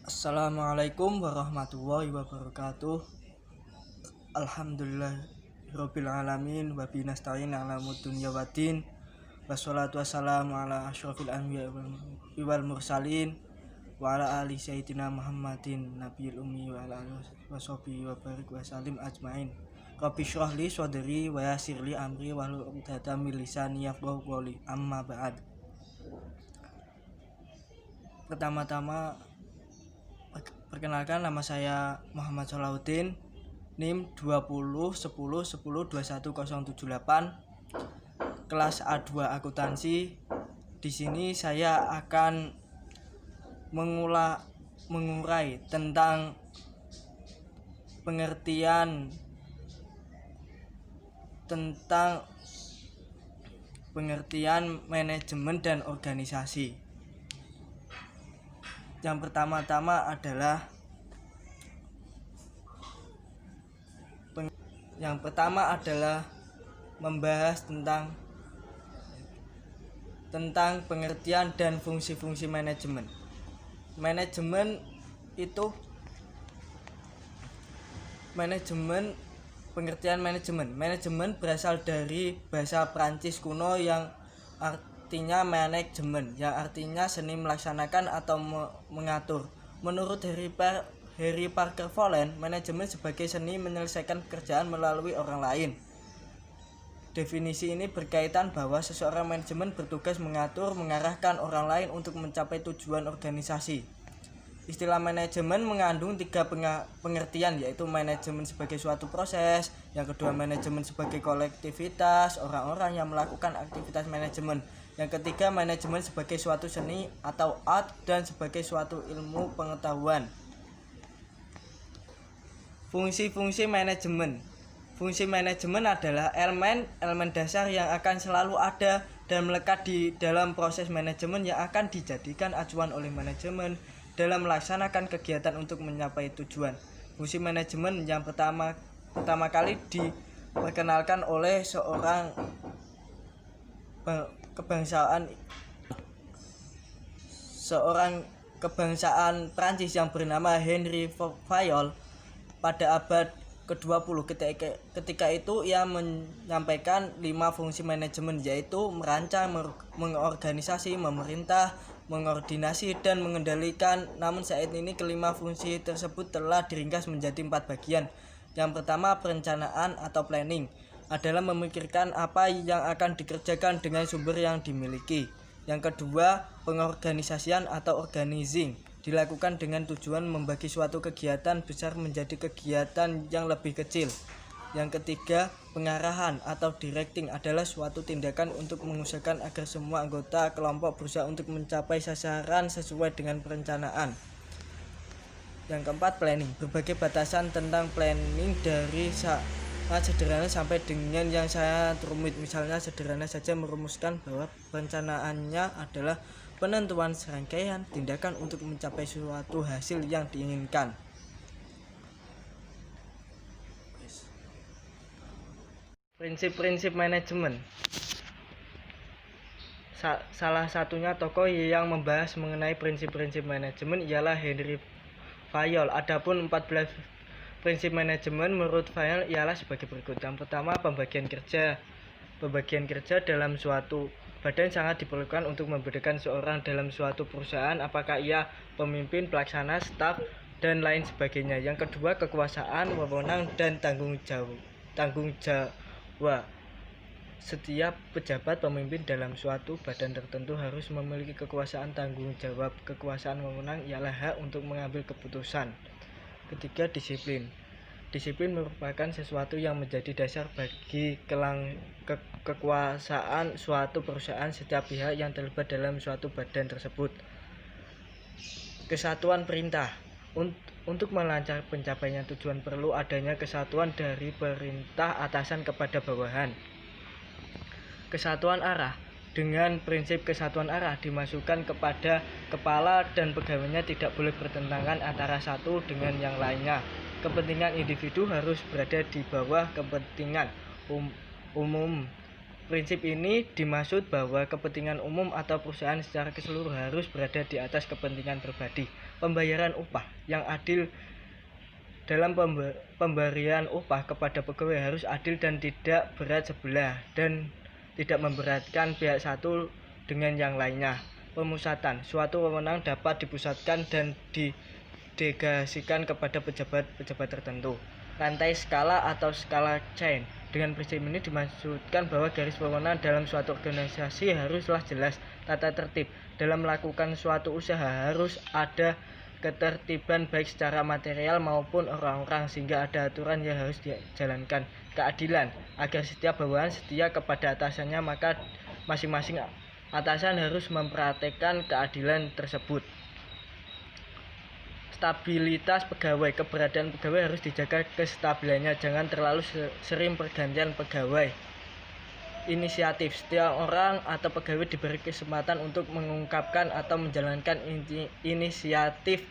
Assalamualaikum warahmatullahi wabarakatuh. Alhamdulillahirabbil alamin wa bihi nasta'in ala dunya waddin. Wassalatu wassalamu ala asyrofil anbiya'i wal mursalin wa ala ali sayyidina Muhammadin nabiyil ummi wa ala alihi washabihi wa barik wa salim ajmain. Rabbi shrah li sadri wa yassir li amri wahlul 'uqdatam min lisani yafqahu qawli. Amma ba'd. Pertama-tama perkenalkan, nama saya Muhammad Salahuddin, NIM 2010102178, kelas A2 akuntansi. Di sini saya akan mengurai tentang pengertian manajemen dan organisasi. Yang pertama-tama adalah membahas tentang pengertian dan fungsi-fungsi manajemen. Pengertian manajemen berasal dari bahasa Prancis kuno yang artinya manajemen, yang artinya seni melaksanakan atau mengatur. Menurut Harry Parker Follen, manajemen sebagai seni menyelesaikan pekerjaan melalui orang lain. Definisi ini berkaitan bahwa seseorang manajemen bertugas mengatur, mengarahkan orang lain untuk mencapai tujuan organisasi. Istilah manajemen mengandung 3 pengertian, yaitu manajemen sebagai suatu proses, yang kedua manajemen sebagai kolektivitas orang-orang yang melakukan aktivitas manajemen, yang ketiga manajemen sebagai suatu seni atau art dan sebagai suatu ilmu pengetahuan. Fungsi-fungsi manajemen. Fungsi manajemen adalah elemen dasar yang akan selalu ada dan melekat di dalam proses manajemen yang akan dijadikan acuan oleh manajemen dalam melaksanakan kegiatan untuk mencapai tujuan. Fungsi manajemen yang pertama kali diperkenalkan oleh seorang kebangsaan Prancis yang bernama Henri Fayol pada abad ke-20. Ketika itu ia menyampaikan 5 fungsi manajemen, yaitu merancang, mengorganisasi, memerintah, mengordinasi, dan mengendalikan. Namun saat ini kelima fungsi tersebut telah diringkas menjadi 4 bagian. Yang pertama, perencanaan atau planning adalah memikirkan apa yang akan dikerjakan dengan sumber yang dimiliki. Yang kedua, pengorganisasian atau organizing dilakukan dengan tujuan membagi suatu kegiatan besar menjadi kegiatan yang lebih kecil. Yang ketiga, pengarahan atau directing adalah suatu tindakan untuk mengusahakan agar semua anggota kelompok berusaha untuk mencapai sasaran sesuai dengan perencanaan. Yang keempat, planning. Berbagai batasan tentang planning dari sangat sederhana sampai dengan yang sangat rumit. Misalnya sederhana saja merumuskan bahwa perencanaannya adalah penentuan serangkaian tindakan untuk mencapai suatu hasil yang diinginkan. Prinsip-prinsip manajemen. Salah satunya tokoh yang membahas mengenai prinsip-prinsip manajemen ialah Henri Fayol. Adapun 14 prinsip manajemen menurut Fayol ialah sebagai berikut. Yang pertama, pembagian kerja. Pembagian kerja dalam suatu badan sangat diperlukan untuk membedakan seorang dalam suatu perusahaan, apakah ia pemimpin, pelaksana, staf, dan lain sebagainya. Yang kedua, kekuasaan, wewenang, dan tanggung jawab. Setiap pejabat pemimpin dalam suatu badan tertentu harus memiliki kekuasaan, tanggung jawab. Kekuasaan wewenang ialah hak untuk mengambil keputusan. Ketiga, disiplin. Disiplin merupakan sesuatu yang menjadi dasar bagi kekuasaan suatu perusahaan. Setiap pihak yang terlibat dalam suatu badan tersebut. Kesatuan perintah. Untuk melancar pencapaian tujuan perlu adanya kesatuan dari perintah atasan kepada bawahan. Kesatuan arah. Dengan prinsip kesatuan arah dimasukkan kepada kepala dan pegawainya tidak boleh bertentangan antara satu dengan yang lainnya. Kepentingan individu harus berada di bawah kepentingan umum prinsip ini dimaksud bahwa kepentingan umum atau perusahaan secara keseluruhan harus berada di atas kepentingan pribadi. Pembayaran upah yang adil dalam pemberian upah kepada pegawai harus adil dan tidak berat sebelah dan tidak memberatkan pihak satu dengan yang lainnya. Pemusatan suatu wewenang dapat dipusatkan dan didelegasikan kepada pejabat-pejabat tertentu. Rantai skala atau skala chain. Dengan prinsip ini dimaksudkan bahwa garis wewenang dalam suatu organisasi haruslah jelas. Tata tertib dalam melakukan suatu usaha harus ada ketertiban baik secara material maupun orang-orang, sehingga ada aturan yang harus dijalankan. Keadilan agar setiap bawahan setia kepada atasannya, maka masing-masing atasan harus mempraktekkan keadilan tersebut. Stabilitas pegawai. Keberadaan pegawai harus dijaga kestabilannya, jangan terlalu sering pergantian pegawai. Inisiatif. Setiap orang atau pegawai diberi kesempatan untuk mengungkapkan atau menjalankan inisiatifnya.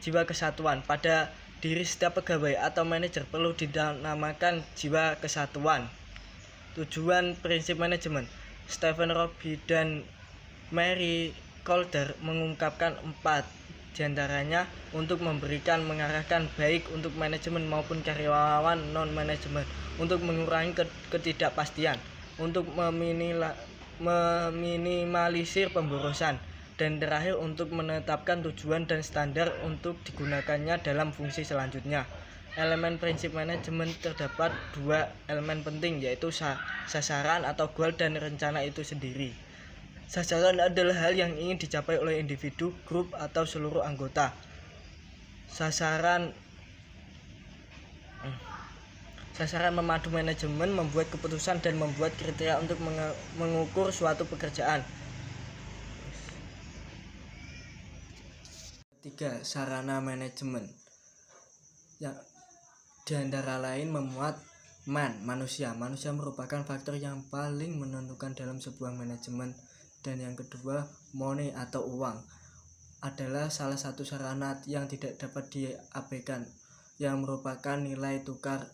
Jiwa kesatuan. Pada diri setiap pegawai atau manajer perlu dinamakan jiwa kesatuan. Tujuan prinsip manajemen. Stephen Covey dan Mary Kaldor mengungkapkan 4 diantaranya untuk memberikan mengarahkan baik untuk manajemen maupun karyawan non-manajemen, untuk mengurangi ketidakpastian, untuk meminimalisir pemborosan, dan terakhir untuk menetapkan tujuan dan standar untuk digunakannya dalam fungsi selanjutnya. Elemen prinsip manajemen terdapat 2 elemen penting, yaitu sasaran atau goal dan rencana itu sendiri. Sasaran adalah hal yang ingin dicapai oleh individu, grup, atau seluruh anggota. Sasaran memandu manajemen, membuat keputusan dan membuat kriteria untuk mengukur suatu pekerjaan. 3. Sarana manajemen yang diantara lain memuat manusia. Manusia merupakan faktor yang paling menentukan dalam sebuah manajemen. Dan yang kedua, money atau uang adalah salah satu sarana yang tidak dapat diabaikan, yang merupakan nilai tukar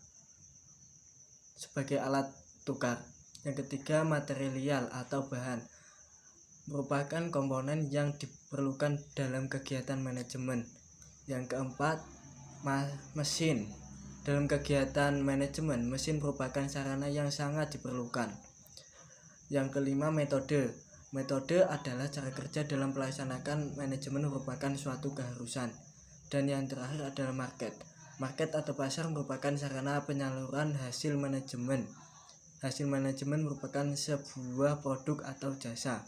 sebagai alat tukar. Yang ketiga, material atau bahan merupakan komponen yang diperlukan dalam kegiatan manajemen. Yang keempat, mesin. Dalam kegiatan manajemen, mesin merupakan sarana yang sangat diperlukan. Yang kelima, metode. Metode adalah cara kerja dalam melaksanakan manajemen, merupakan suatu keharusan. Dan yang terakhir adalah market. Market atau pasar merupakan sarana penyaluran hasil manajemen. Hasil manajemen merupakan sebuah produk atau jasa.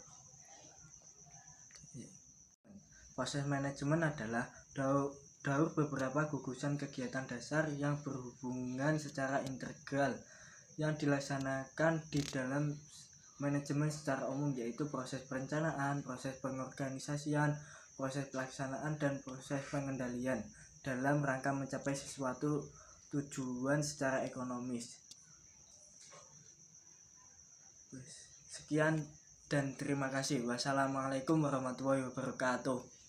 Proses manajemen adalah daur beberapa gugusan kegiatan dasar yang berhubungan secara integral yang dilaksanakan di dalam manajemen secara umum, yaitu proses perencanaan, proses pengorganisasian, proses pelaksanaan, dan proses pengendalian dalam rangka mencapai sesuatu tujuan secara ekonomis. Sekian dan terima kasih. Wassalamualaikum warahmatullahi wabarakatuh.